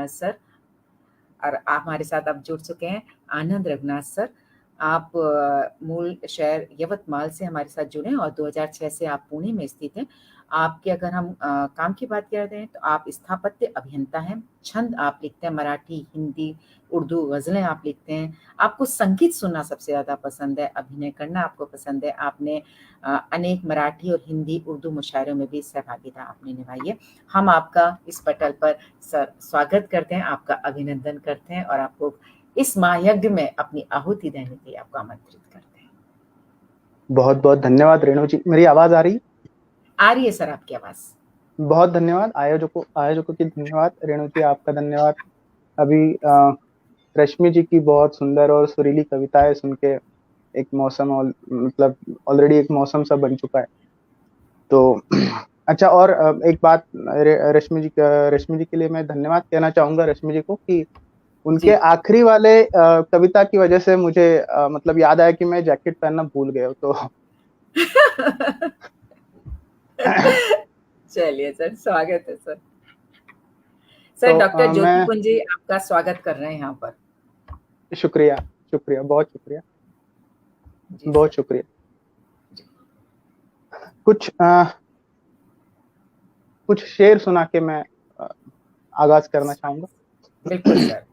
Sir, और हमारे साथ अब जुड़ चुके हैं आनंद रघुनाथ सर। आप मूल शहर यवतमाल से हमारे साथ जुड़े हैं और 2006 से आप पुणे में स्थित हैं। आपके अगर हम काम की बात करते हैं तो आप स्थापत्य अभियंता हैं, छंद आप लिखते हैं, मराठी, हिंदी, उर्दू गज़लें आप लिखते हैं। आपको संगीत सुनना सबसे ज़्यादा पसंद है, अभिनय करना आपको पसंद है। आपने अनेक मराठी और हिंदी, उर्दू मुशायरों में भी सहभागिता आपने निभाई है। हम आपका इस पटल पर सर स्वागत करते हैं, आपका अभिनंदन करते हैं और आपको इस महायज्ञ में अपनी आहुति देने के लिए आपको आमंत्रित करते हैं। बहुत बहुत धन्यवाद रेणु जी। मेरी आवाज आ रही? आ रही है सर आपकी आवाज। बहुत धन्यवाद आयोजकों की धन्यवाद। रेणु जी आपका धन्यवाद। अभी रश्मि जी की बहुत सुंदर और सुरीली कविताएं सुन के एक मौसम मतलब ऑलरेडी एक मौसम सा बन चुका है। तो अच्छा, और एक बात रश्मि जी के लिए मैं धन्यवाद कहना चाहूंगा रश्मि जी को कि उनके आखिरी वाले कविता की वजह से मुझे मतलब याद आया कि मैं जैकेट पहनना भूल गया तो चलिए सर, स्वागत है सर। सर तो डॉक्टर ज्योति पुंजी आपका स्वागत कर रहे हैं यहाँ पर। शुक्रिया, बहुत शुक्रिया, बहुत शुक्रिया। कुछ शेर सुना के मैं आगाज करना चाहूंगा। बिल्कुल सर।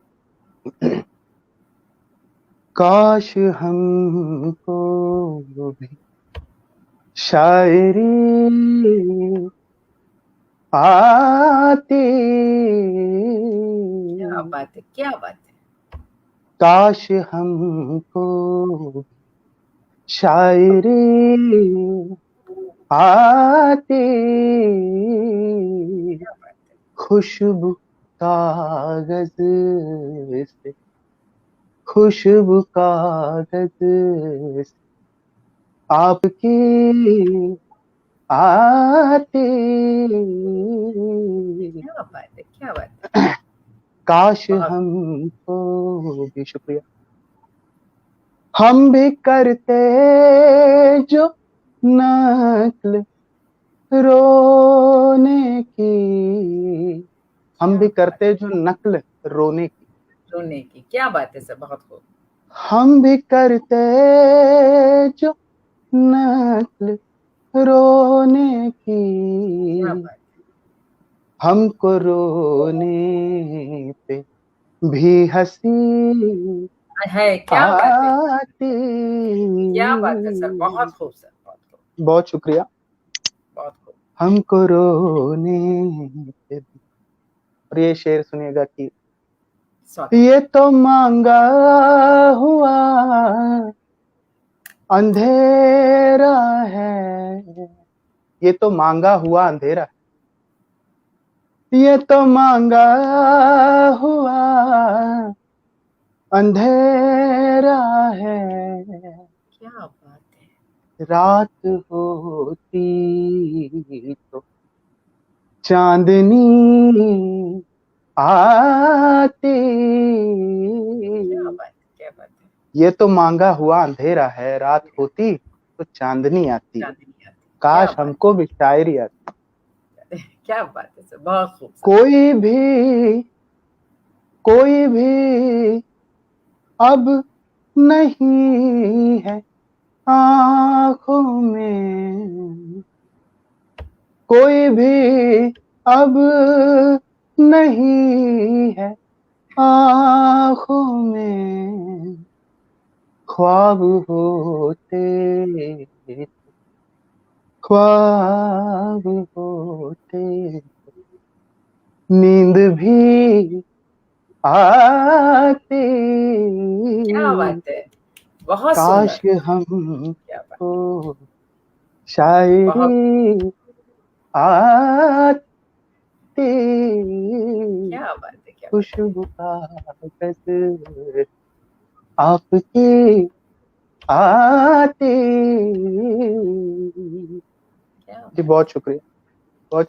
काश हमको भी शायरी आती, क्या बात है, क्या बात है। काश हमको शायरी आती, खुशबू कागज से, खुशबू कागज से आपकी आती। क्या बात है, क्या बात है। काश हमको भी, शुक्रिया, हम भी करते जो नकल रोने की, हम भी करते जो नकल रोने की, क्या बात है सर, बहुत खूब। हम भी करते जो नकल रोने की, हमको रोने पे भी हंसी है। क्या आती। क्या बात है सर, बहुत खूब सर, बहुत खूब। बहुत शुक्रिया, बहुत खूब। हमको रोने पे भी। और ये शेर सुनिएगा कि ये तो मांगा हुआ अंधेरा है, ये तो मांगा हुआ अंधेरा है, ये तो मांगा हुआ अंधेरा है, क्या बात है। रात होती तो चांदनी आती। क्या बात है, क्या बात है। ये तो मांगा हुआ अंधेरा है, रात होती तो चांदनी आती, काश हमको भी शायरी आती। क्या बात है सर, बहुत खूब। कोई भी अब नहीं है आँखों में, कोई भी अब नहीं है आँखों में, ख्वाब होते, ख्वाब होते नींद भी आती। क्या बात है, बहुत काश हमको शायरी आती, क्या बात है, क्या खुशबू कागज आपकी आती। जी बहुत शुक्रिया, बहुत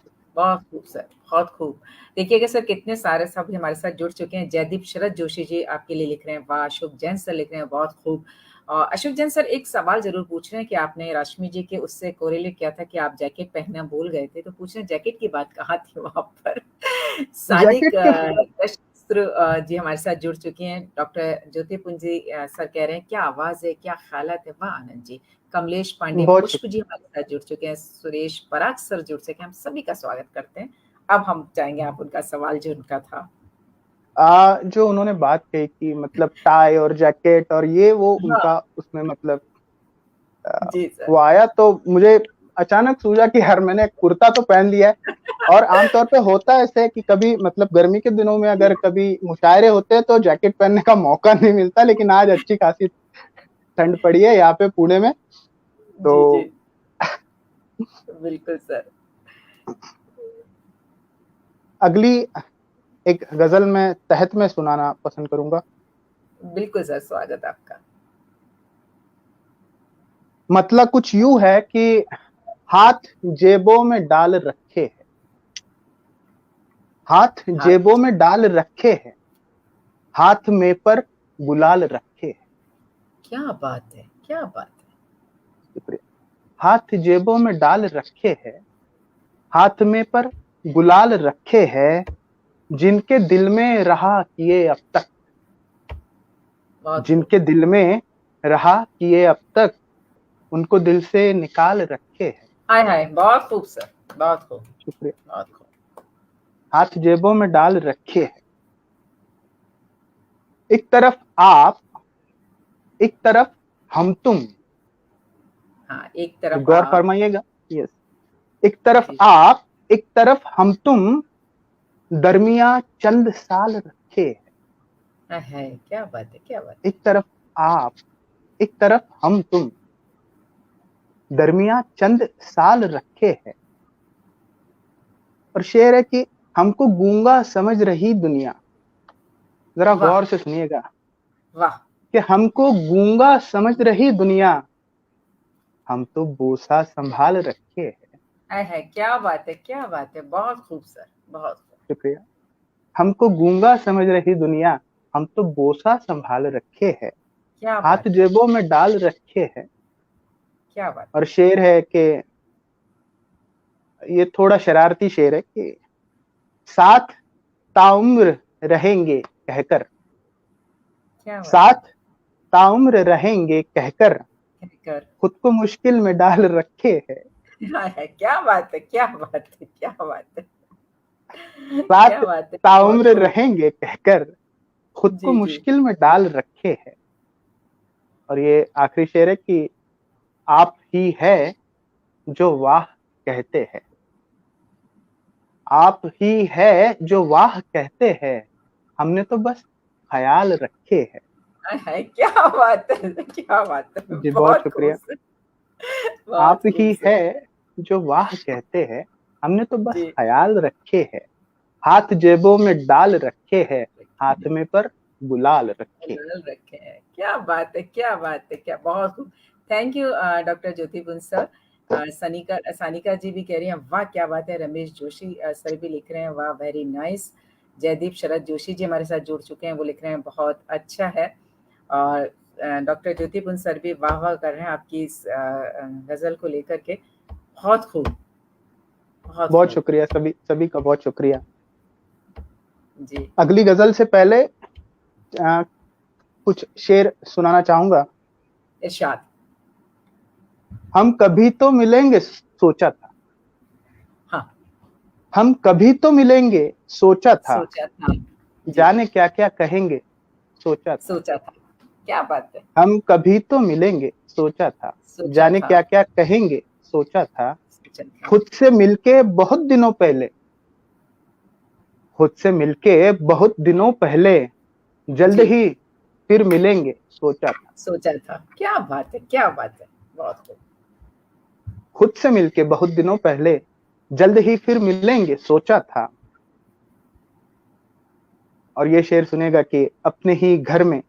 खूब सर, बहुत खूब। देखिएगा सर, कितने सारे सब हमारे साथ जुड़ चुके हैं। जयदीप शरद जोशी जी आपके लिए लिख रहे हैं, वाह। अशोक जैन सर लिख रहे हैं, बहुत खूब। अशोक जैन सर एक सवाल जरूर पूछ रहे हैं कि आपने रश्मि जी के उससे कोरिलेट किया था कि आप जैकेट पहनना भूल गए थे, तो पूछ रहे हैं जैकेट की बात कहाँ थी वहां पर। जी हमारे साथ जुड़ चुकी हैं। डॉक्टर ज्योति पुंजी सर कह रहे हैं क्या आवाज है, क्या ख्यालात है, वाह आनंद जी। कमलेश पांडे, बहुत पुष्प जी हमारे साथ जुड़ चुके हैं, सुरेश पराग सर जुड़ चुके हैं। हम सभी का स्वागत करते हैं। अब हम चाहेंगे आप उनका सवाल जो उनका था। जो उन्होंने बात कही कि मतलब टाई और जैकेट और ये वो हाँ उनका उसमें मतलब जी सर। वो आया तो मुझे अचानक सूझा कि यार मैंने कुर्ता तो पहन लिया है। और आमतौर पे होता है ऐसे कि कभी मतलब गर्मी के दिनों में अगर कभी मुशायरे होते हैं तो जैकेट पहनने का मौका नहीं मिलता, लेकिन आज अच्छी खासी ठंड पड़ी है यहाँ पे पुणे में तो जी जी बिल्कुल सर। अगली एक गजल में तहत में सुनाना पसंद करूंगा। बिल्कुल सर, स्वागत आपका। मतलब कुछ यूं है कि हाथ जेबों में डाल रखे है, हाथ हाँ जेबों में डाल रखे है, हाथ में पर गुलाल रखे है। क्या बात है, क्या बात है। शुक्रिया। हाथ जेबों में डाल रखे है, हाथ में पर गुलाल रखे है, जिनके दिल में रहा किए अब तक, बहुत खूब। जिनके दिल में रहा किए अब तक, उनको दिल से निकाल रखे है। हाय हाय, बहुत खूब सर, बहुत खूब। शुक्रिया। बहुत खूब। हाथ जेबों में डाल रखे है, एक तरफ आप, एक तरफ हम तुम, हाँ, एक तरफ गौर आप। फरमाइएगा। यस, एक तरफ जी आप, एक तरफ हम तुम, दरमिया चंद साल रखे है। है, क्या बात है, क्या बात एक तरफ आप, एक तरफ हम तुम, दरमिया चंद साल रखे है। और शेर है कि हमको गूंगा समझ रही दुनिया, जरा है। वाह गौर से सुनिएगा, वाह। कि हमको गूंगा समझ रही दुनिया, हम तो बोसा संभाल रखे है। है, क्या बात है, क्या बात है, बहुत खूब सर, बहुत खूब। शुक्रिया। हमको गूंगा समझ रही दुनिया, हम तो बोसा संभाल रखे है, क्या हाथ बात है, जेबों में डाल रखे है। क्या बात और शेर है कि ये थोड़ा शरारती शेर है कि साथ ताउम्र रहेंगे कहकर, क्या बात है। साथ ताउम्र रहेंगे कहकर, कहकर। खुद को मुश्किल में डाल रखे है। है, क्या बात है, क्या बात है, क्या बात है। क्या साथ बात है, बहुत ताउम्र खूब। रहेंगे कहकर, खुद को जी जी। मुश्किल में डाल रखे है। और ये आखिरी शेर है कि आप ही है जो वाह कहते हैं, आप ही है जो वाह कहते हैं, हमने तो बस ख्याल रखे हैं। है, क्या बात है, क्या बात है, जी बहुत बहुत खूब शुक्रिया। सर, आप बहुत खूब ही सर। है जो वाह कहते हैं, हमने तो बस जी। ख्याल रखे हैं, हाथ जेबों में डाल रखे हैं, हाथ में पर गुलाल रखे। लाल रखे हैं, क्या बात है, क्या बात है, क्या, बहुत खूब। थैंक यू डॉक्टर ज्योति पुंज सर। सनिका सानिका जी भी कह रही हैं वाह क्या बात है। रमेश जोशी सर भी लिख रहे हैं वाह वेरी नाइस। जयदीप शरद जोशी जी हमारे साथ जुड़ चुके हैं, वो लिख रहे हैं बहुत अच्छा है। और डॉक्टर ज्योति पुंज सर भी वाह वाह कर रहे हैं आपकी इस गजल को लेकर के। बहुत खूब, बहुत बहुत खूब। शुक्रिया, सभी सभी का बहुत शुक्रिया। जी। अगली गजल से पहले कुछ शेर सुनाना चाहूंगा। इरशाद। हम कभी तो मिलेंगे सोचा था, हाँ। हम कभी तो मिलेंगे सोचा था, सोचा था। जी। जाने क्या क्या कहेंगे सोचा था। सोचा था, क्या बात है। हम कभी तो मिलेंगे सोचा था, सोचा जाने था। क्या क्या कहेंगे सोचा था, सोचा था। खुद से मिलके बहुत दिनों पहले, खुद से मिलके बहुत दिनों पहले, जल्द जी। ही फिर मिलेंगे सोचा था। सोचा था, क्या बात है, क्या बात है, बहुत खूब। खुद से मिलके बहुत दिनों पहले, जल्द ही फिर मिलेंगे सोचा था। और ये शेर सुनेगा कि अपने ही घर में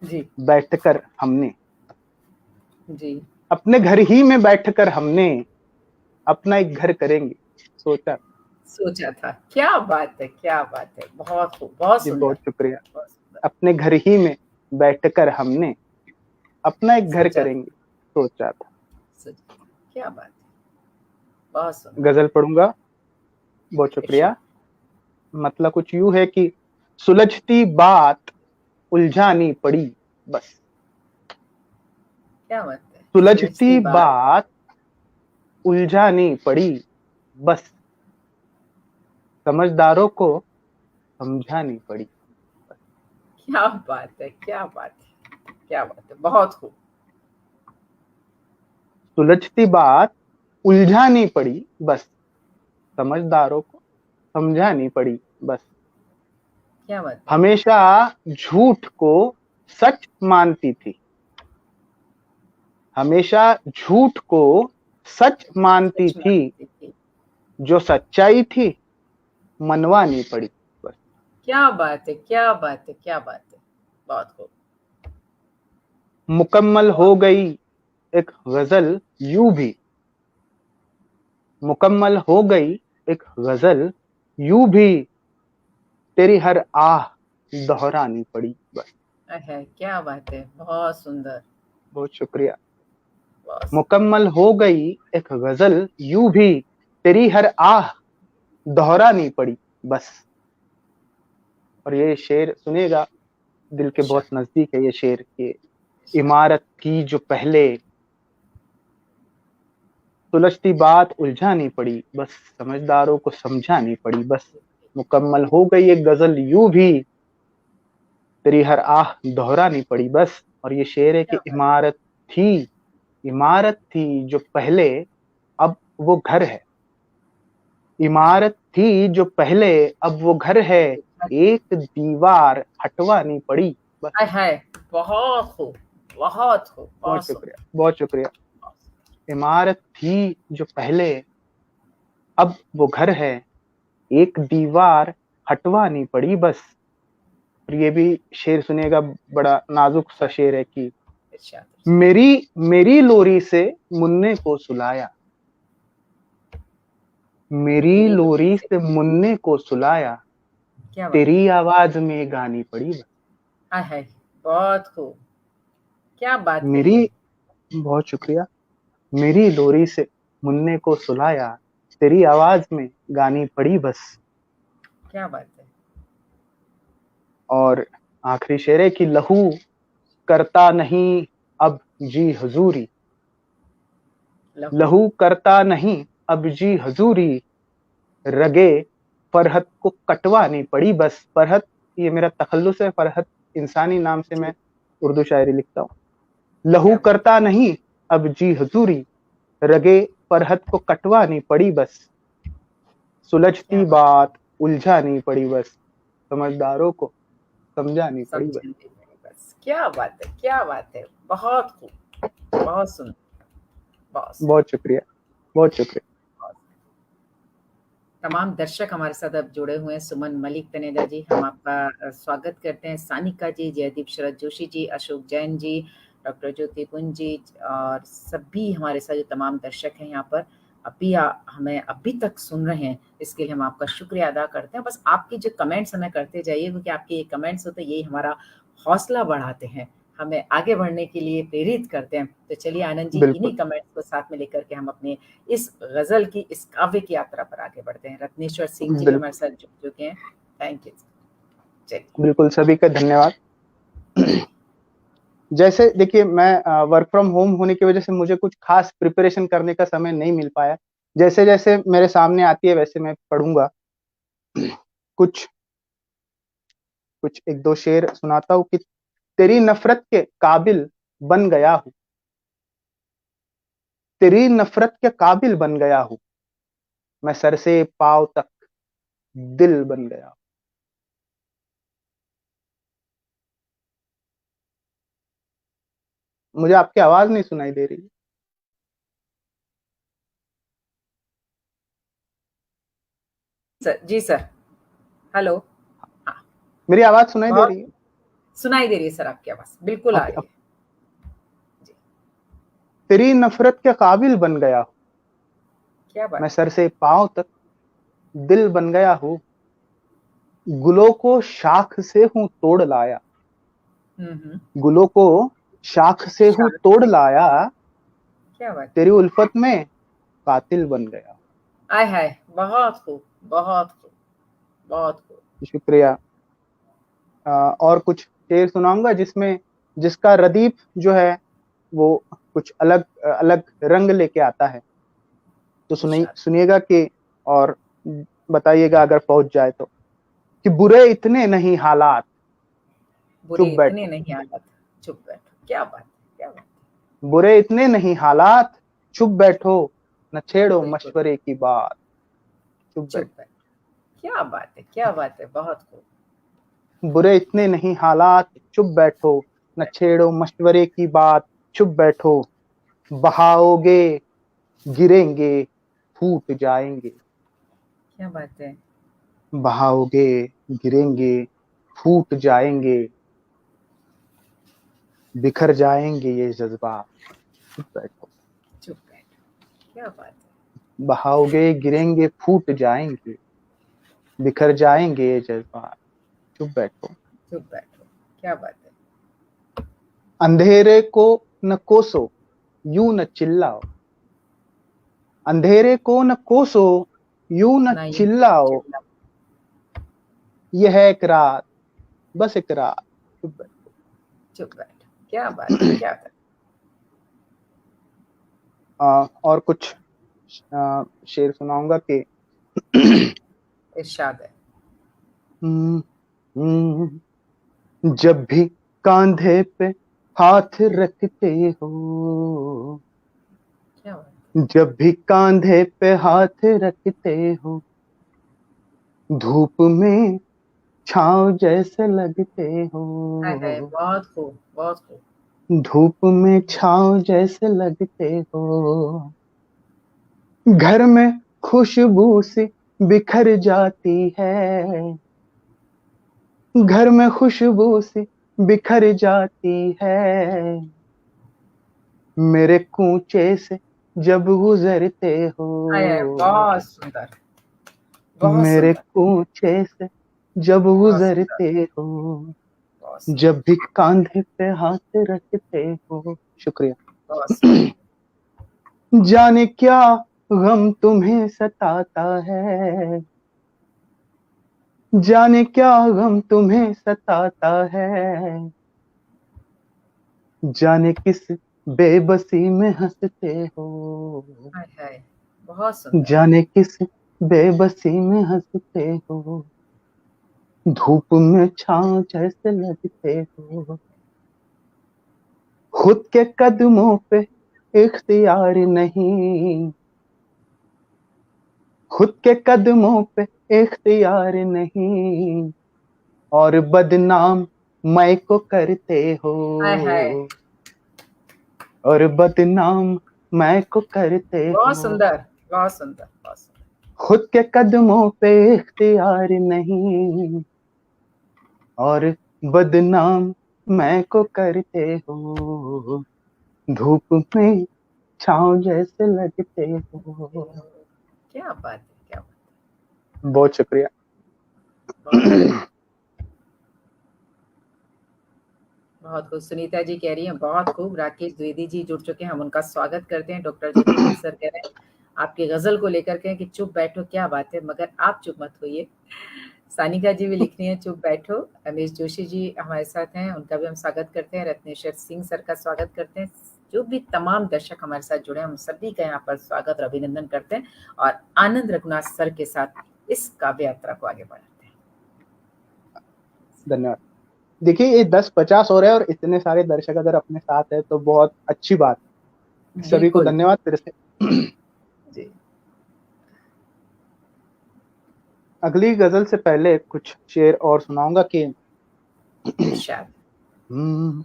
जी बैठकर हमने, जी। अपने घर ही में बैठकर हमने अपना एक घर करेंगे सोचा था। सोचा था, क्या बात है, क्या बात है, बहुत खूब, बहुत जी सुंदर, बहुत शुक्रिया। बहुत सुंदर। अपने घर ही में बैठकर हमने अपना एक घर सोचा था। करेंगे सोचा था। सोचा था, क्या बात है, बहुत सुंदर। गजल पढ़ूंगा। बहुत शुक्रिया। इरशाद। मतलब कुछ यूं है कि सुलझती बात उलझानी पड़ी बस। क्या बात है, सुलझती बात उलझानी पड़ी बस, समझदारों को समझानी पड़ी। क्या बात है, क्या बात है, क्या बात है, बहुत खूब। सुलझती बात उलझानी पड़ी बस, समझदारों को समझानी पड़ी बस। क्या बात है, हमेशा झूठ को सच मानती थी, हमेशा झूठ को सच मानती सच थी, मानती थी। जो सच्चाई थी मनवानी पड़ी बस। क्या बात है, क्या बात है, क्या बात है, बहुत खूब। मुकम्मल हो गई एक गजल यूं भी, मुकम्मल हो गई एक गजल यूं भी, तेरी हर आह दोहरानी पड़ी बस। है, क्या बात है, बहुत सुंदर, बहुत शुक्रिया। बहुत सुंदर। मुकम्मल हो गई एक गजल यूं भी, तेरी हर आह दोहरानी पड़ी बस। और ये शेर सुनिएगा, दिल के बहुत नजदीक है ये शेर के। इमारत थी जो पहले, सुलझती बात उलझानी पड़ी बस, समझदारों को समझानी पड़ी बस। मुकम्मल हो गई एक गजल यूं भी, तेरी हर आह दोहरानी पड़ी बस। और ये शेर है कि इमारत थी जो पहले, अब वो घर है। इमारत थी जो पहले, अब वो घर है, एक दीवार हटवानी पड़ी बस। है, बहुत खूब, बहुत खूब, बहुत बहुत शुक्रिया, सुंदर। बहुत शुक्रिया। इमारत थी जो पहले, अब वो घर है, एक दीवार हटवानी पड़ी बस। और ये भी शेर सुनिएगा, बड़ा नाजुक सा शेर है कि मेरी मेरी लोरी से मुन्ने को सुलाया, मेरी लोरी से मुन्ने को सुलाया, तेरी आवाज में गानी पड़ी बस। है, बहुत खूब, क्या बात मेरी, बहुत शुक्रिया। मेरी लोरी से मुन्ने को सुलाया, तेरी आवाज में गानी पड़ी बस। क्या बात है। और आखिरी शेर है कि लहू करता नहीं अब जी हजूरी, लहू करता नहीं अब जी हजूरी, रगे फरहत को कटवानी पड़ी बस। फरहत ये मेरा तखल्लुस है, फरहत इंसानी नाम से मैं उर्दू शायरी लिखता हूँ। लहू करता नहीं अब जी हजूरी, रगे फरहत को कटवानी पड़ी बस, सुलझती बात उलझानी पड़ी बस, समझदारों को समझानी पड़ी बस। क्या बात है, क्या बात है, बहुत खूब, बहुत सुंदर, बहुत शुक्रिया, बहुत शुक्रिया। तमाम दर्शक हमारे साथ अब जुड़े हुए हैं। सुमन मलिक तनेजा जी, हम आपका स्वागत करते हैं। सानिका जी, जयदीप शरद जोशी जी, अशोक जैन जी, डॉक्टर ज्योति पुंज जी और सभी हमारे साथ जो तमाम दर्शक हैं यहाँ पर अभी हमें अभी तक सुन रहे हैं, इसके लिए हम आपका शुक्रिया अदा करते हैं। बस आपके जो कमेंट्स हमें करते जाइए, क्योंकि आपके ये कमेंट्स होते हैं, यही हमारा हौसला बढ़ाते हैं, हमें आगे बढ़ने के लिए प्रेरित करते हैं। तो चलिए आनंद जी, इन्हीं कमेंट्स को साथ में लेकर के हम अपने इस गजल की, इस काव्य की यात्रा पर आगे बढ़ते हैं। रत्नेश्वर सिंह जी भी हमारे साथ जुड़ चुके हैं। Thank you. चलिए, बिल्कुल, सभी का धन्यवाद। जैसे देखिए, मैं वर्क फ्रॉम होम होने की वजह से मुझे कुछ खास प्रिपरेशन करने का समय नहीं मिल पाया। जैसे जैसे मेरे सामने आती है वैसे मैं पढ़ूंगा। कुछ कुछ एक दो शेर सुनाता हूँ कि तेरी नफरत के काबिल बन गया हूँ, तेरी नफरत के काबिल बन गया हूँ, मैं सर से पांव तक दिल बन गया हूँ। मुझे आपकी आवाज नहीं सुनाई दे रही। सर जी, सर हेलो। हाँ, मेरी आवाज सुनाई दे रही है? सुनाई दे रही है सर, आपकी आवाज बिल्कुल आ रही है। तेरी नफरत के काबिल बन गया हूँ, क्या बात, मैं सर से पांव तक दिल बन गया हूँ, गुलों को शाख से हूँ तोड़ लाया, गुलों को शाख से हूँ तोड़ लाया, क्या बात, तेरी उल्फत में कातिल बन गया। आय हाय, बहुत खूब, बहुत खूब, बहुत खूब। शुक्रिया। और कुछ शेर सुनाऊंगा जिसमें जिसका रदीफ जो है वो कुछ अलग अलग रंग लेके आता है। तो इरशाद। सुनिएगा कि और बताइएगा अगर पहुंच जाए तो। कि बुरे इतने नहीं हालात, बुरे चुप इतने बैठो। नहीं हालत, चुप बैठो। क्या बात है, क्या बात बुरे इतने नहीं हालात, चुप बैठो, न छेड़ो है। बिल्कुल। मशवरे की बात, चुप चुप बैठो। बैठो। क्या बात है, क्या बात है, बहुत खूब। बुरे इतने नहीं हालात, चुप बैठो, न छेड़ो मशवरे की बात, चुप बैठो। बहाओगे गिरेंगे फूट जाएंगे। क्या बात है। बहाओगे गिरेंगे फूट जाएंगे, बिखर जाएंगे ये जज्बात, चुप बैठो। चुप बैठो। क्या बात है। बहाओगे गिरेंगे फूट जाएंगे, बिखर जाएंगे ये जज्बात, चुप बैठो। चुप बैठो। क्या बात है। अंधेरे को न कोसो, यूं न चिल्लाओ। अंधेरे को न कोसो, यूं न ना यूं चिल्लाओ। चिल्ला। यह है एक रात, बस एक रात, चुप बैठो। चुप बैठो। क्या बात है, क्या बात और कुछ शेर सुनाऊंगा कि है। इरशाद है। हम्म, हम्म, जब भी कांधे पे हाथ रखते हो, क्या बात जब भी कांधे पे हाथ रखते हो, धूप में छाँव जैसे लगते है। हो। बहुत खूब, बहुत खूब। धूप में छाँव जैसे लगते हो। घर में खुशबू सी बिखर जाती है, घर में खुशबू सी बिखर जाती है। मेरे कूचे से जब गुजरते है। हो, बहुत सुंदर, बहुत मेरे सुंदर, कूचे से जब बहुत सुंदर, गुजरते हो, बहुत जब सुंदर, भी कांधे पे हाथ रखते हो। शुक्रिया। बहुत सुंदर। जाने क्या गम तुम्हें सताता है, जाने क्या गम तुम्हें सताता है। जाने किस बेबसी में हंसते हो, है। बहुत सुंदर। जाने किस बेबसी में हंसते हो। धूप में छांव जैसे लगते हो। खुद के कदमों पे इख्तियार नहीं, खुद के कदमों पे इख्तियार नहीं, और बदनाम मैं को करते हो, है। और बदनाम मैं को करते बहुत हो। सुंदर, बहुत सुंदर, बहुत सुंदर। खुद के कदमों पे इख्तियार नहीं, और बदनाम मैं को करते हो। धूप में छाँव जैसे लगते हो। क्या बात है, क्या बात बहुत शुक्रिया। है। बहुत बहुत खूब। सुनीता जी कह रही हैं बहुत खूब। राकेश द्विवेदी जी जुड़ चुके हैं, हम उनका स्वागत करते हैं। डॉक्टर ज्योति गिल सर कह रहे हैं आपकी गजल को लेकर के कि चुप बैठो, क्या बात है, मगर आप चुप मत होइए। सानिका जी भी लिख रही हैं चुप बैठो। रमेश जोशी जी हमारे साथ हैं, उनका भी हम स्वागत करते हैं। रत्नेश्वर सिंह सर का स्वागत करते हैं। जो भी तमाम दर्शक हमारे साथ जुड़े हैं, हम सभी का यहाँ पर स्वागत और अभिनंदन करते हैं और आनंद रघुनाथ सर के साथ इस काव्य यात्रा को आगे बढ़ाते हैं। धन्यवाद। देखिए ये 10-50 हो रहे हैं और इतने सारे दर्शक अगर अपने साथ है तो बहुत अच्छी बात है। सभी को बिल्कुल। धन्यवाद फिर से। जी। अगली गजल से पहले कुछ शेर और सुनाऊंगा कि इरशाद। हम्म,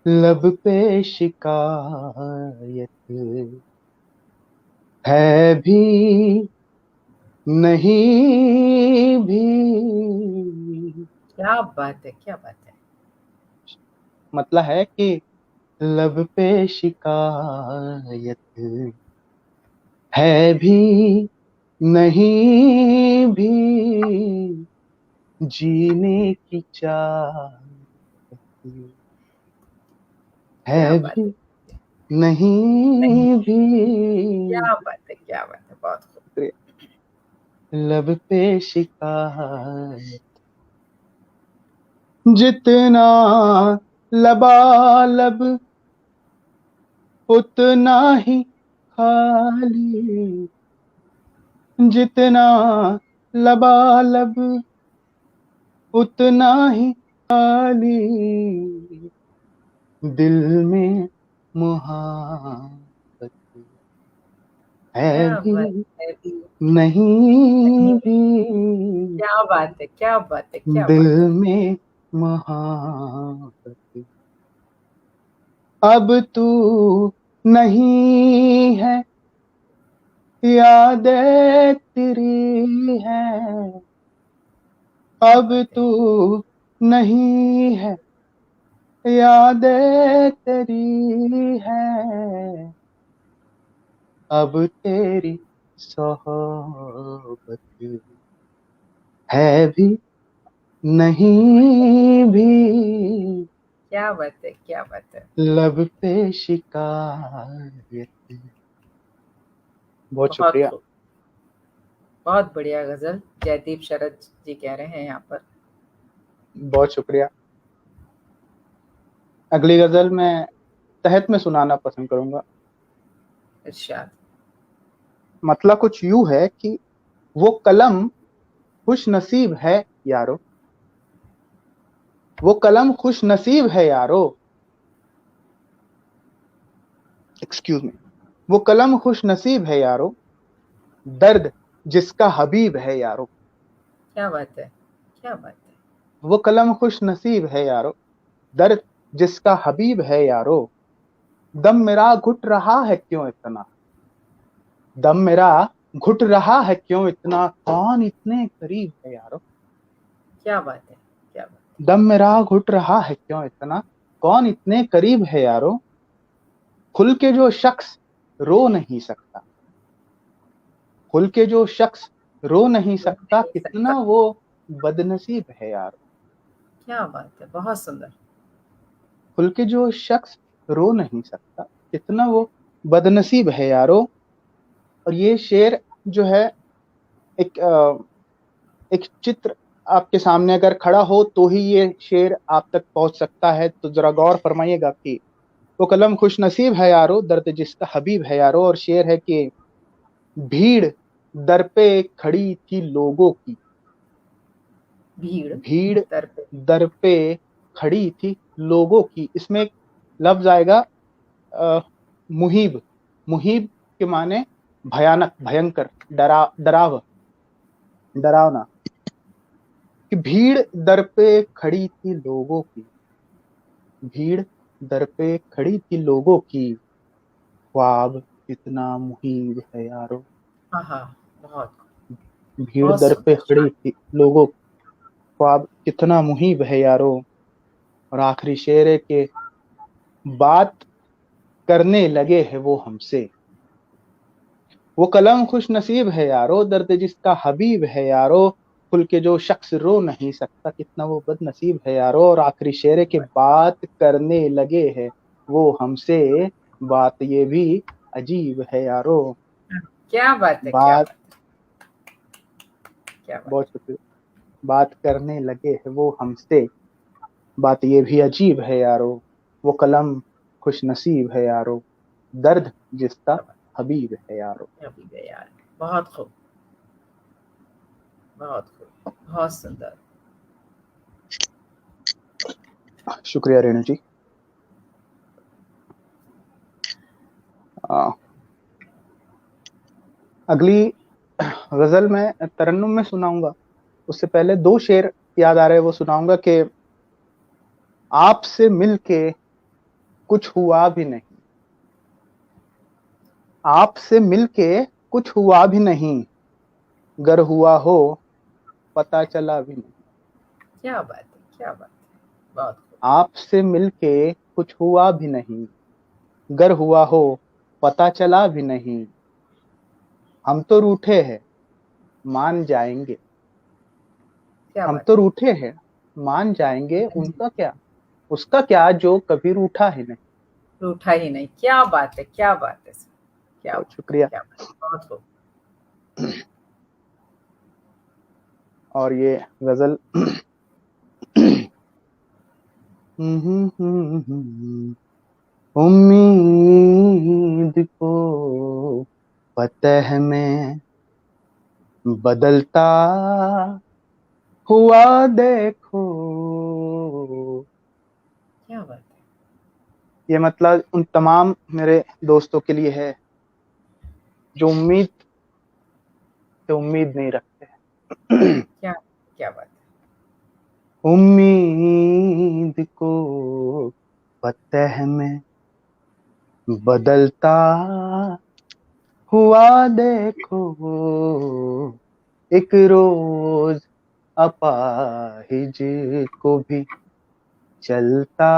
लब पे शिकायत है भी नहीं भी, क्या बात है, क्या बात है। मतलब है कि लब पे शिकायत है भी नहीं भी, जीने की चाहत क्या है बात भी है। नहीं। नहीं भी। क्या बात है, क्या बात है, बहुत खूब। लब पे शिकायत जितना लबालब उतना ही खाली, जितना लबालब उतना ही खाली, दिल में मुहाबत है क्या भी बात है भी, नहीं भी, क्या बात है, क्या बात है, क्या दिल बात है। में मुहाबत अब तू नहीं है, यादें तेरी है, क्या अब बात है, तू नहीं है, यादें तेरी है, अब तेरी सोहबत है भी नहीं भी, क्या बात है, क्या बात है। लब पे शिकायत। बहुत बहुत शुक्रिया। खूब, बहुत बढ़िया गजल जयदीप शरद जी कह रहे हैं यहाँ पर। बहुत शुक्रिया। अगली गजल मैं तहत में सुनाना पसंद करूंगा। इरशाद। मतलब कुछ यूं है कि वो कलम खुश नसीब है यारो, वो कलम खुश नसीब है यारो, एक्सक्यूज मी, वो कलम खुश नसीब है यारो, दर्द जिसका हबीब है यारो, क्या बात है, क्या बात है। वो कलम खुश नसीब है यारो, दर्द जिसका हबीब है यारो, दम मेरा घुट रहा है क्यों इतना, दम मेरा घुट रहा है क्यों इतना, कौन इतने करीब है यारो, क्या बात है, क्या बात दम मेरा घुट रहा है क्यों इतना, कौन इतने करीब है यारो, खुल के जो शख्स रो नहीं सकता, खुल के जो शख्स रो नहीं है, सकता, नहीं कितना सकता। वो बदनसीब है यारो, क्या बात है, बहुत सुंदर। खुल के जो शख्स रो नहीं सकता, कितना वो बदनसीब है यारो। और ये शेर जो है, एक एक चित्र आपके सामने अगर खड़ा हो तो ही ये शेर आप तक पहुंच सकता है, तो जरा गौर फरमाइएगा कि वो कलम खुश नसीब है यारो, दर्द जिसका हबीब है यारो। और शेर है कि भीड़ दर पे खड़ी थी लोगों की, भीड़ भीड़ दर पे। दर पे खड़ी थी लोगों की, इसमें एक लफ्ज आएगा मुहीब, मुहीब के माने भयानक, भयंकर, डरावना, कि भीड़ दर पे खड़ी थी लोगों की, भीड़ दर पे खड़ी थी लोगों की, ख्वाब कितना मुहीब है यारो, हाँ हाँ, बहुत भीड़ बहुत दर पे सुंदर। खड़ी थी लोगों, ख्वाब कितना मुहीब है यारो। और आखिरी शेर है कि बात करने लगे है वो हमसे, वो कलम खुश नसीब है यारो, दर्द जिसका हबीब है यारो, खुल के जो शख्स रो नहीं सकता, कितना वो बदनसीब है यारो। और आखिरी शेर है कि बात करने लगे है वो हमसे, बात ये भी अजीब है यारो, क्या बात है, क्या बात, बात है, क्या बात बहुत शुक्रिया, बात करने लगे है वो हमसे, बात ये भी अजीब है यारो, वो कलम खुश नसीब है यारो, दर्द जिसका है, हबीब है यारो। अभी गए यार। बहुत खूब, बहुत खूब, बहुत सुंदर। शुक्रिया रेणु जी। आ, अगली गजल मैं तरन्नुम में सुनाऊंगा, उससे पहले दो शेर याद आ रहे हैं, वो सुनाऊंगा कि आपसे मिलके कुछ हुआ भी नहीं, आपसे मिलके कुछ हुआ भी नहीं, गर हुआ हो पता चला भी नहीं, क्या बात है, क्या बात है, बहुत खूब। आपसे मिलके कुछ हुआ भी नहीं, गर हुआ हो पता चला भी नहीं, हम तो रूठे हैं मान जाएंगे, क्या हम बात तो है। रूठे हैं मान जाएंगे, हाँ जी, उनका क्या, उसका क्या जो कभी रूठा ही नहीं। रूठा ही नहीं। क्या बात है, क्या बात है, क्या बहुत बात है, शुक्रिया। क्या बात है, बहुत खूब। और ये गजल उम्मीद को फतह में बदलता हुआ देखो। क्या बात है। ये मतलब उन तमाम मेरे दोस्तों के लिए है जो उम्मीद से उम्मीद नहीं रखते। क्या क्या बात है। उम्मीद को फतह में बदलता हुआ देखो, एक रोज अपाहिज को भी चलता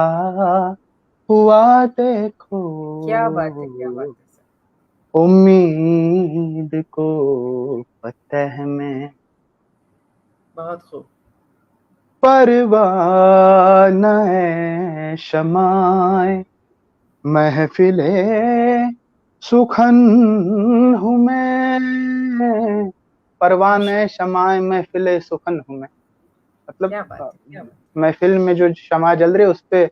हुआ देखो। क्या बात है। क्या बात है सर। उम्मीद को फतह में बहुत खूब। परवाना है शमाए महफिले सुखन हूँ मैं। परवान है शमाए महफिले सुखन हूँ मैं। मतलब क्या बात है। क्या बात महफिल में जो शमा जल रही है उस पे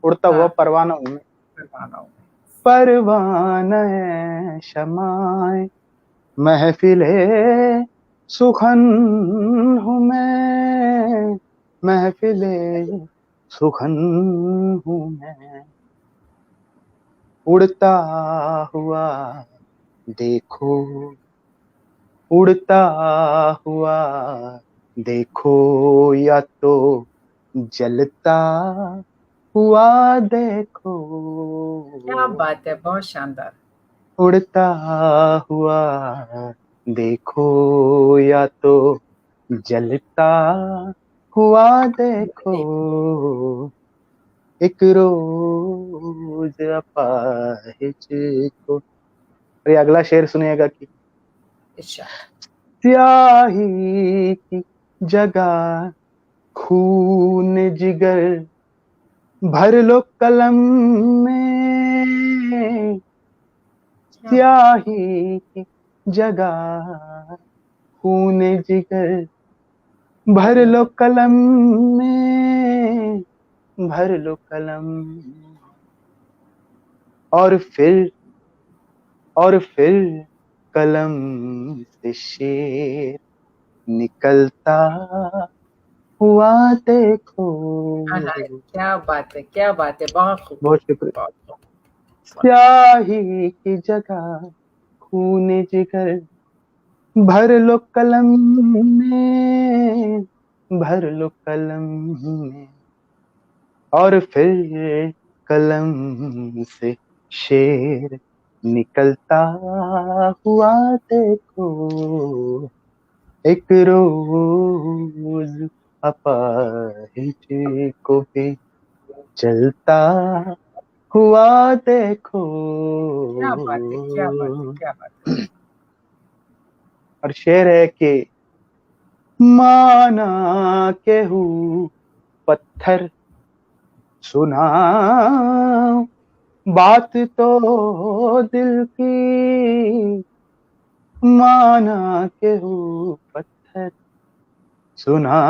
उड़ता है। हुआ हाँ, परवाना हूँ मैं। परवाना हूँ मैं। परवाना है शमाए महफिले सुखन हूँ मैं। महफिले सुखन हूँ मैं। उड़ता हुआ देखो, उड़ता हुआ देखो, या तो जलता हुआ देखो। क्या बात है। बहुत शानदार। उड़ता हुआ देखो, या तो जलता हुआ देखो, एक रोज अपाहिज को। अरे अगला शेर सुनिएगा कि इरशाद। स्याही की जगह खून जिगर भर लो कलम में। क्या बात है। स्याही की जगह खून जिगर भर भर लो। लो कलम में, भर लो कलम में। और फिर और फिर कलम से शेर निकलता हुआ देखो। हाँ हाँ, क्या बात है। क्या बात है। बहुत खूब। बहुत शुक्रिया। बहुत खूब। बहुत खूब। स्याही की जगह खून जिगर भर लो कलम में, भर लो कलम में। और फिर कलम से शेर निकलता हुआ देखो, एक रोज अपाहिज को भी चलता हुआ देखो। क्या बात है। क्या बात है। क्या बात है। और शेर है कि माना केहू पत्थर सुना बात तो दिल की। माना केहू पत्थर सुना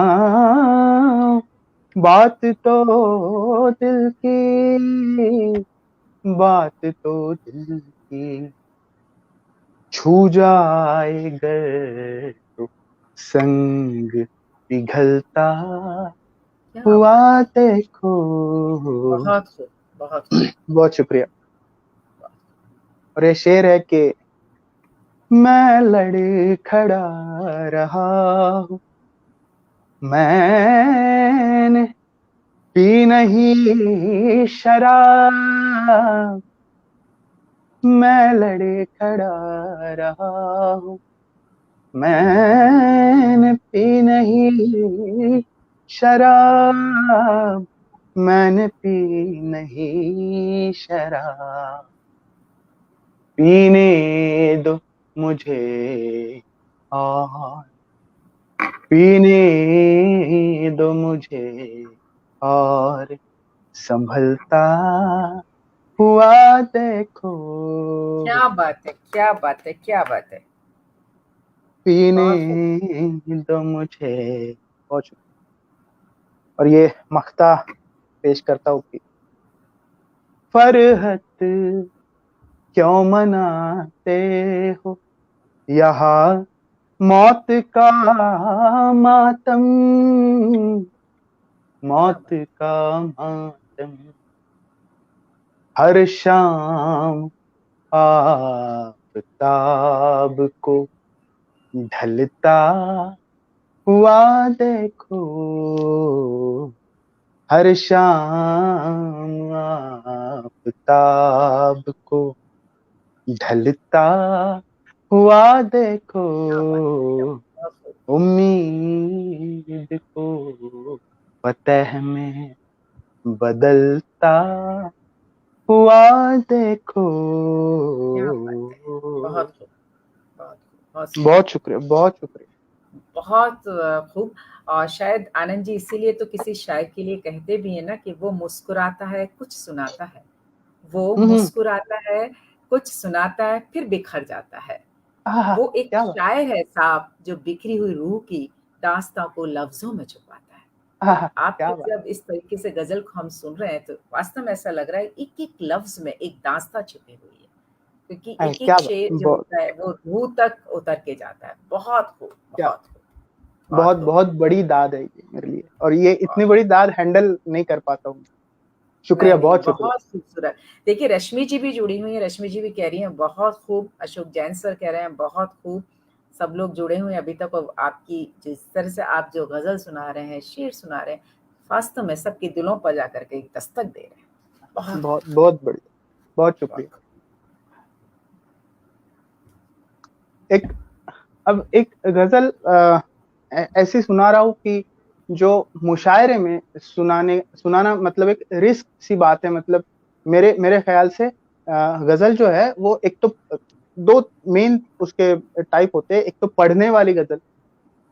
बात तो दिल की, बात तो दिल की। छू जाए गर तो संग पिघलता क्या हुआ बात है। देखो। बहुत खूब। बहुत खूब। बहुत शुक्रिया। और ये शेर है कि मैं लड़ खड़ा रहा हूँ, मैंने पी नहीं शराब। मैं लड़ खड़ा रहा हूँ, मैंने पी नहीं शराब। मैंने पी नहीं शराब। पीने दो मुझे और पीने दो मुझे और संभलता हुआ देखो। क्या बात है। क्या बात है। क्या बात है। पीने बहुत खूब। दो मुझे। बहुत शुक्रिया। और ये मख्ता पेश करता हूँ कि फरहत क्यों मनाते हो यहाँ मौत का मातम, मौत का मातम, हर शाम आफताब को ढलता हुआ देखो, हर शाम आफताब को ढलता हुआ देखो, उम्मीद को फतह में बदलता हुआ देखो। बहुत खूब, बहुत खूब, बहुत शुक्रिया, बहुत शुक्रिया। बहुत खूब। और शायद आनंद जी इसीलिए तो किसी शायर के लिए कहते भी है ना कि वो मुस्कुराता है कुछ सुनाता है, वो मुस्कुराता है कुछ सुनाता है फिर बिखर जाता है। वो एक क्या बात, शायर है साहब जो बिखरी हुई रूह की दास्तां को लफ्जों में छुपाता है। आपकी क्या बात, जब इस तरीके से गजल को हम सुन रहे हैं तो वास्तव में ऐसा लग रहा है एक एक लफ्ज में एक दास्तां छिपी हुई है, क्योंकि एक क्या एक बात, शेर जो बहुत होता है वो रूह तक उतर के जाता है। बहुत खूब, क्या, बहुत खूब, बहुत बहुत खूब, बहुत बड़ी दाद है ये मेरे लिए, और ये इतनी बहुत। बड़ी दाद हैंडल नहीं कर पाता हूँ। शुक्रिया, नहीं, नहीं, बहुत शुक्रिया। बहुत खूबसूरत। देखिए रश्मि जी भी जुड़ी हुई हैं, रश्मि जी भी कह रही हैं बहुत खूब, अशोक जैन सर कह रहे हैं बहुत खूब, सब लोग जुड़े हुए हैं अभी तक। और आपकी जिस तरह से आप जो गज़ल सुना रहे हैं, शेर सुना रहे हैं, वास्तव में सबके दिलों पर जाकर के एक दस्तक दे रहे हैं। बहुत बहुत खूब, बहुत बढ़िया, बहुत बहुत शुक्रिया। खूब। एक, अब एक गजल ऐसी सुना रहा हूँ कि जो मुशायरे में सुनाना मतलब एक रिस्क सी बात है। मतलब मेरे मेरे ख्याल से गजल जो है वो एक तो दो मेन उसके टाइप होते हैं। एक तो पढ़ने वाली गजल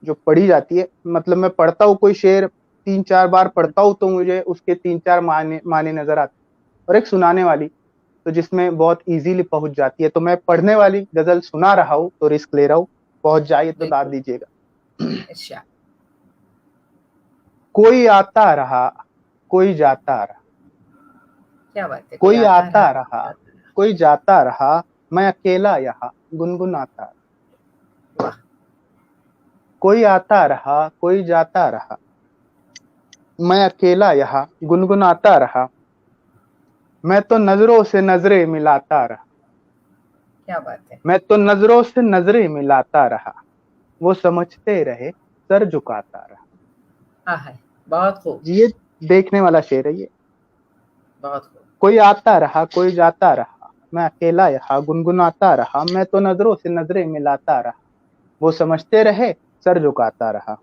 जो पढ़ी जाती है, मतलब मैं पढ़ता हूँ कोई शेर, 3-4 बार पढ़ता हूँ तो मुझे उसके 3-4 माने माने नजर आते हैं। और एक सुनाने वाली तो जिसमें बहुत इजीली पहुंच जाती है। तो मैं पढ़ने वाली गजल सुना रहा हूँ तो रिस्क ले रहा हूँ, पहुंच जाए तो दाद बिल्कुल, दीजिएगा। अच्छा, कोई आता रहा, कोई जाता रहा, क्या बात है, कोई कोई आता रहा, आता रहा, कोई जाता रहा, मैं अकेला यहाँ गुनगुनाता रहा। वाह, कोई आता रहा, कोई जाता रहा, मैं अकेला यहाँ गुनगुनाता रहा, मैं तो नजरों से नजरें मिलाता रहा, क्या बात है, मैं तो नजरों से नजरें मिलाता रहा, वो समझते रहे सर झुकाता रहा। हाँ है, बहुत खूब, ये देखने वाला शेर है ये। बहुत खूब, कोई आता रहा, कोई जाता रहा, मैं अकेला यहाँ गुनगुनाता रहा, मैं तो नजरों से नजरें मिलाता रहा, वो समझते रहे सर झुकाता रहा। और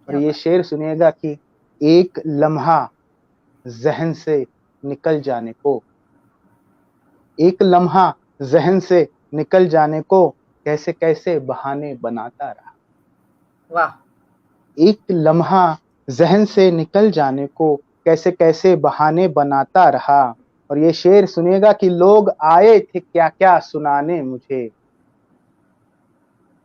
क्या ये बात है, शेर सुनिएगा कि एक लम्हा जहन से निकल जाने को, एक लम्हा जहन से निकल जाने को कैसे कैसे बहाने बनाता रहा। वाह, एक लम्हा जहन से निकल जाने को कैसे कैसे बहाने बनाता रहा। और ये शेर सुनिएगा कि लोग आए थे क्या क्या सुनाने मुझे,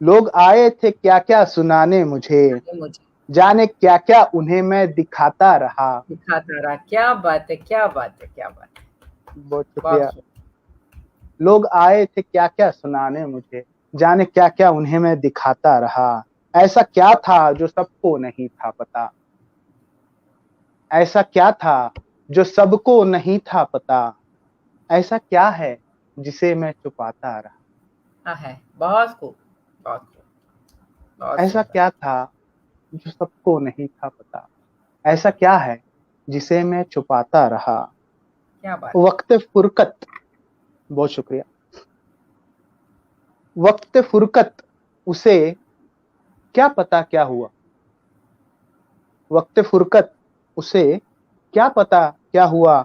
लोग आए थे क्या क्या सुनाने मुझे, ये मुझे जाने क्या क्या उन्हें मैं दिखाता रहा। दिखाता रहा, क्या बात है, क्या बात है, क्या बात है, बहुत बहुत शुक्रिया। खूब, लोग आए थे क्या क्या सुनाने मुझे, जाने क्या क्या उन्हें मैं दिखाता रहा। ऐसा क्या था जो सबको नहीं था पता, ऐसा क्या था जो सबको नहीं था पता, ऐसा क्या है जिसे मैं छुपाता रहा। हाँ है, बहुत खूब, बहुत खूब, बहुत ऐसा सुंदर, क्या था जो सबको नहीं था पता, ऐसा क्या है जिसे मैं छुपाता रहा। क्या बात है, वक्त फुरकत, बहुत शुक्रिया। वक्त फुरकत उसे क्या पता क्या हुआ, वक्त फुरकत उसे क्या पता क्या हुआ,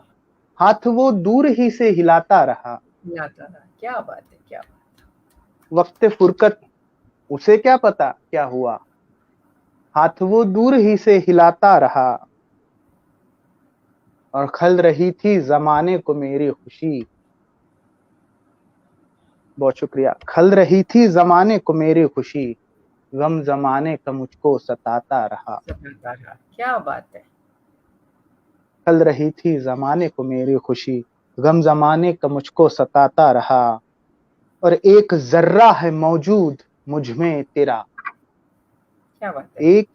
हाथ वो दूर ही से हिलाता रहा। दिखाता रहा, क्या बात है, क्या बात वक्त फुरकत उसे क्या पता क्या हुआ, हाथ वो दूर ही से हिलाता रहा। और खल रही थी जमाने को मेरी खुशी, बहुत शुक्रिया। खल रही थी जमाने को मेरी खुशी, गम जमाने का मुझको सताता रहा। है, दिखाता रहा, क्या बात है, खल रही थी ज़माने को मेरी खुशी, गम ज़माने का मुझको सताता रहा, और एक ज़र्रा है मौजूद मुझ में तेरा। क्या बात है। एक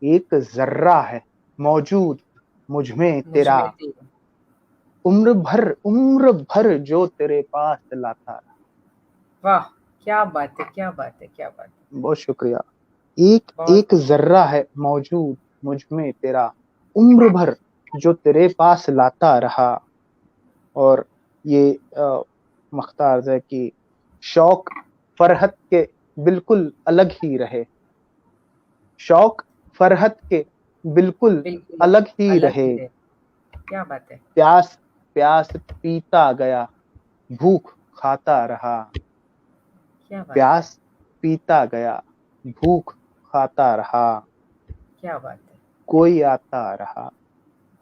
एक ज़र्रा है मौजूद मुझ में मुझ तेरा, में तेरा। उम्र भर जो तेरे पास लाता रहा। वाह! क्या बात है, क्या बात है, क्या बात है। बहुत शुक्रिया। एक बहुत एक ज़र्रा है मौजूद मुझ में तेरा, उम्र भर जो तेरे पास लाता रहा। और ये मख्तार है कि शौक फरहत के बिल्कुल अलग ही रहे, शौक फरहत के बिल्कुल बिल्कुल अलग ही अलग रहे। ही है। क्या बात है, प्यास प्यास पीता गया, भूख खाता रहा। क्या बात है, प्यास पीता गया, भूख खाता रहा। क्या बात है। कोई आता रहा,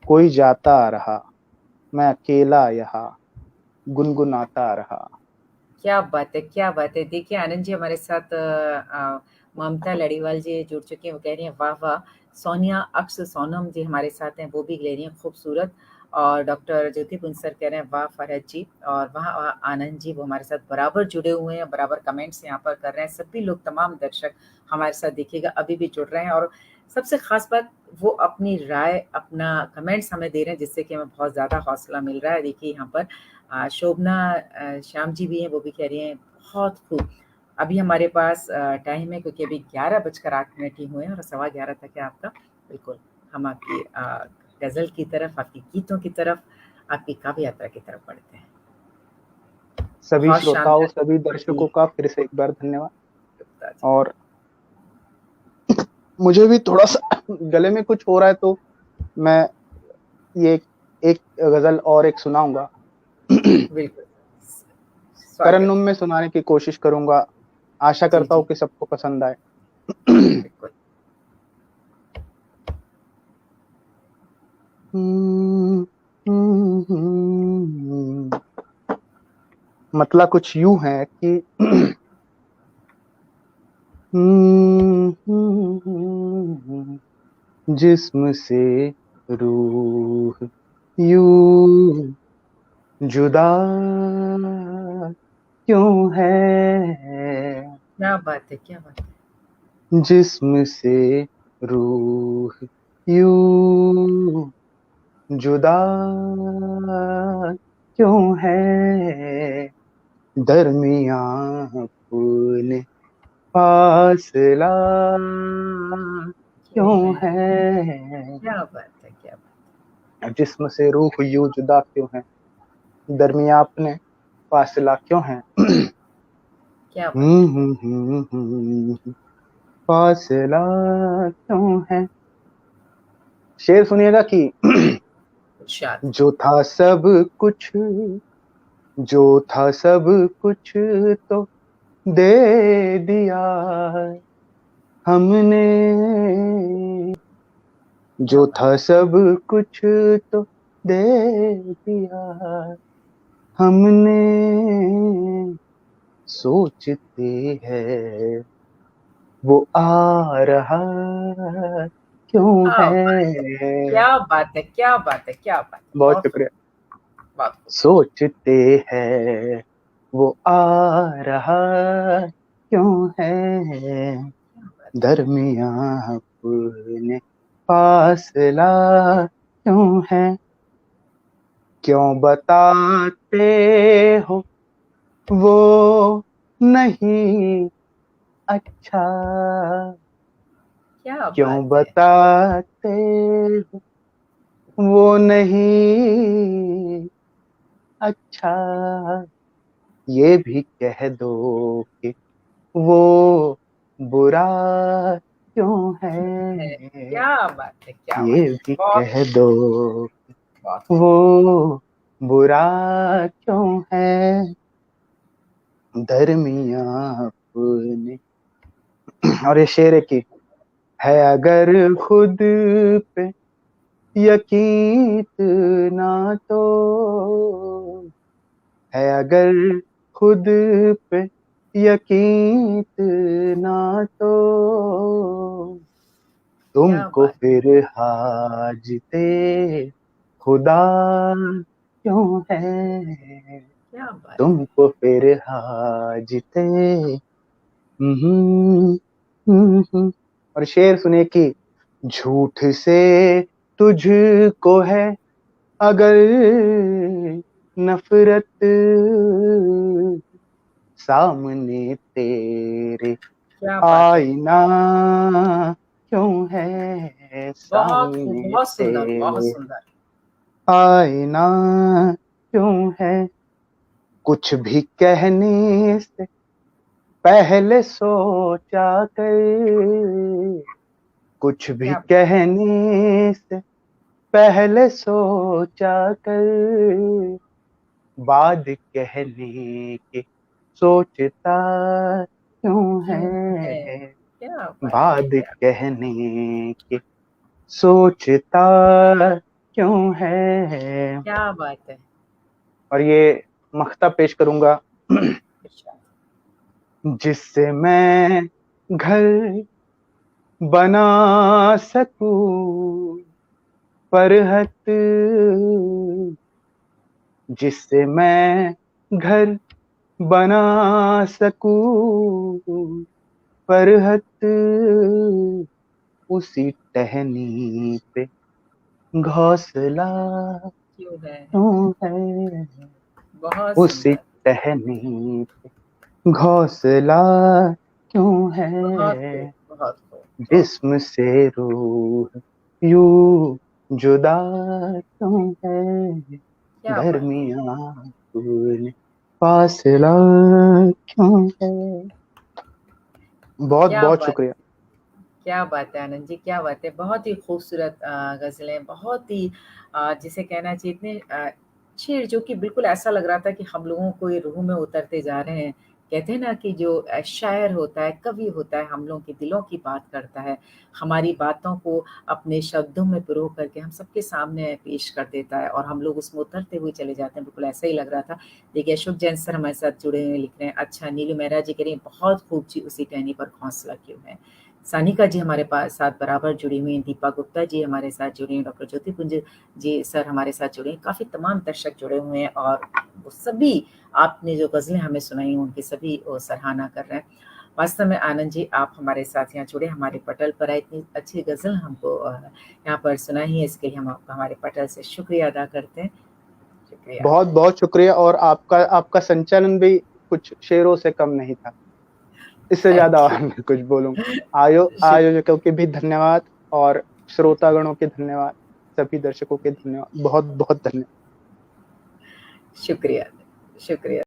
कोई जाता रहा, मैं अकेला यहाँ गुनगुनाता रहा। क्या बात है, क्या बात है। देखिए आनंद जी हमारे साथ ममता लड़ीवाल जी जुड़ चुके हैं, वो कह रही हैं वाह वाह। सोनिया अक्स सोनम जी हमारे साथ हैं, वो भी कह रही हैं खूबसूरत। और डॉक्टर ज्योति पुंसर कह रहे हैं वाह फरहत जी। और वहाँ आनंद जी वो हमारे साथ बराबर जुड़े हुए हैं, बराबर कमेंट्स यहाँ पर कर रहे हैं। सभी लोग तमाम दर्शक हमारे साथ देखिएगा अभी भी जुड़ रहे हैं। और सबसे खास बात वो अपनी राय अपना कमेंट्स हमें दे रहे हैं, जिससे कि हमें बहुत ज़्यादा हौसला मिल रहा है। देखिए यहाँ पर शोभना श्याम जी भी हैं, वो भी कह रही हैं बहुत खूब। अभी हमारे पास टाइम है क्योंकि अभी 11 बजकर 8 मिनट ही हुए हैं और 11:15 तक है आपका। बिल्कुल हम आपकी गज़ल की तरफ, आपकी गीतों की तरफ, आपकी काव्य यात्रा की तरफ बढ़ते हैं। सभी बहुत श्रोताओं, शानदार सभी जी, दर्शकों का फिर से एक बार धन्यवाद। गुप्ता जी। और मुझे भी थोड़ा सा गले में कुछ हो रहा है, तो मैं ये एक गजल और एक सुनाऊंगा। बिल्कुल, स्वागत तरन्नुम है। में सुनाने की कोशिश करूंगा, आशा जी, करता हूँ जी, कि सबको पसंद आए। बिल्कुल। मतलब कुछ यूं है कि जिस्म से रूह यूं जुदा क्यों है, क्या बात है, क्या बात है। जिस्म से रूह यूं जुदा क्यों है, दरमियां अपने फासला क्यों क्यों है, है। क्या बात है, क्या बात जिस्म से रूह यूं जुदा क्यों है, दरमियां अपने फासला क्यों है। है, क्या बात है। फासला क्यों है। शेर सुनिएगा कि इरशाद। जो था सब कुछ, जो था सब कुछ तो दे दिया हमने, क्या जो बात था है, सब कुछ तो दे दिया हमने, सोचते हैं वो आ रहा क्यों क्या बात है, है। क्या बात है, क्या बात है, क्या बात है। बहुत बहुत शुक्रिया। खूब, बहुत खूब। सोचते हैं वो आ रहा क्यों है, क्या बात है, दरमियां अपने फासला क्यों है। क्यों बताते हो वो नहीं अच्छा, क्या क्यों बात है। बताते हो वो नहीं अच्छा, ये भी कह दो कि वो बुरा क्यों है, है, क्या बात है, क्या ये बात है। भी बहुत कह दो बहुत वो बुरा क्यों है, दरमियां अपने। और ये शेर है कि है अगर खुद पे यकीन ना तो, है अगर खुद पे यकीन ना तो, क्या तुमको बात है। फिर हाजते खुदा क्यों है क्या बात है। तुमको फिर हाजते। हम्म, हम्म। और शेर सुने कि झूठ से तुझको है अगर नफरत, सामने तेरे क्या बात है। आईना क्यों है बहुत खूब, सामने बहुत सुंदर, बहुत तेरे सुंदर। आईना क्यों है, कुछ भी कहने से पहले सोचा कर, कुछ भी क्या कहने से पहले सोचा कर, बाद कहने के सोचता क्यों क्यों है। है, क्या बात है, बाद क्या कहने के सोचता क्यों है। क्या बात है। और ये मख्ता पेश करूंगा। इरशाद। जिससे मैं घर बना सकूं फरहत, जिससे मैं घर बना सकूं फरहत, उसी टहनी पे घोंसला क्यों है। क्यों है, बहुत उसी सुंदर। टहनी पे घोंसला क्यों बहुत खूब, है, बहुत खूब, बहुत खूब। जिस्म से रूह यूं जुदा क्यों है, क्या बात है। दरमियां तूने फासला क्यों है। बहुत क्या बहुत बात। शुक्रिया। क्या बात है आनंद जी, क्या बात है। बहुत ही खूबसूरत गज़लें, बहुत ही जिसे कहना चाहिए इतने शेर जो कि बिल्कुल ऐसा लग रहा था कि हम लोगों को ये रूह में उतरते जा रहे हैं। कहते हैं ना कि जो शायर होता है, कवि होता है, हम लोगों के दिलों की बात करता है, हमारी बातों को अपने शब्दों में पिरो करके हम सबके सामने पेश कर देता है और हम लोग उसमें उतरते हुए चले जाते हैं, बिल्कुल ऐसा ही लग रहा था। देखिए अशोक जैन सर हमारे साथ जुड़े हुए लिख रहे हैं, अच्छा नीलू मेहरा जी कह रही हैं, बहुत खूब जी उसी टहनी पर घोंसला क्यों है। सानिका जी हमारे पास साथ बराबर जुड़ी हुई हैं, दीपा गुप्ता जी हमारे साथ जुड़ी हैं, डॉक्टर ज्योति पुंज जी सर हमारे साथ जुड़े हैं, काफ़ी तमाम दर्शक जुड़े हुए हैं और वो सभी आपने जो गज़लें हमें सुनाई उनकी सभी सराहना कर रहे हैं। वास्तव में आनंद जी आप हमारे साथ यहाँ जुड़े, हमारे पटल पर आए, इतनी अच्छी गज़ल हमको यहाँ पर सुनाई है, इसके लिए हम आपका हमारे पटल से शुक्रिया अदा करते हैं। शुक्रिया। बहुत बहुत शुक्रिया। और आपका आपका संचालन भी कुछ शेरों से कम नहीं था। इससे ज्यादा थैंक और मैं कुछ बोलूंगा। यू। आयोजकों के भी धन्यवाद, और श्रोतागणों के धन्यवाद, सभी दर्शकों के धन्यवाद, बहुत बहुत धन्यवाद। शुक्रिया, शुक्रिया।